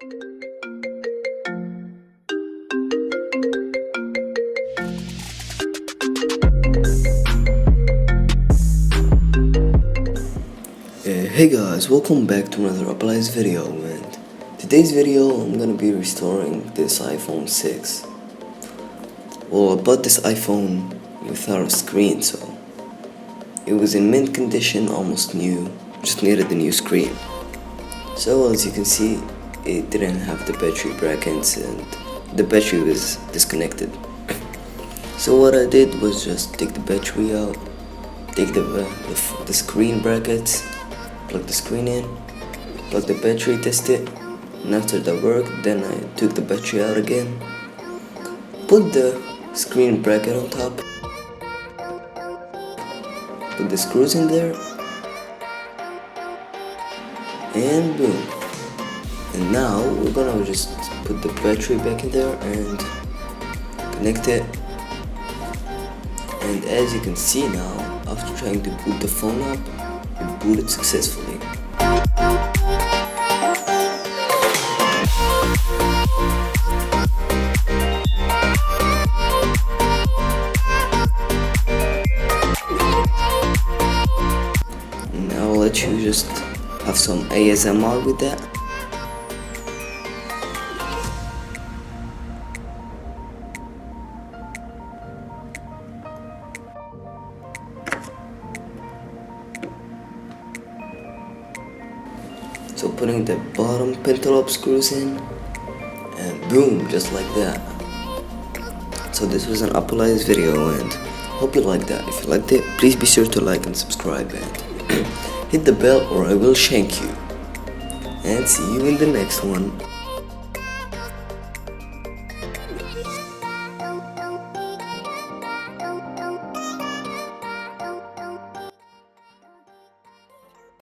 Hey guys, welcome back to another Applies video, and today's video I'm gonna be restoring this iPhone 6. Well, I bought this iPhone without a screen, so it was in mint condition, almost new, just needed a new screen. So as you can see, it didn't have the battery brackets and the battery was disconnected. So what I did was just take the battery out, take the screen brackets, plug the screen in, plug the battery, test it, and after that worked, then I took the battery out again, put the screen bracket on top, put the screws in there, and boom. And now we're gonna just put the battery back in there and connect it. And as you can see now, after trying to boot the phone up, it booted successfully. Now I'll let you just have some ASMR with that. So putting the bottom pentalobe screws in, and boom, just like that. So this was an Applies video, and hope you liked that. If you liked it, please be sure to like and subscribe and hit the bell or I will shank you. And see you in the next one.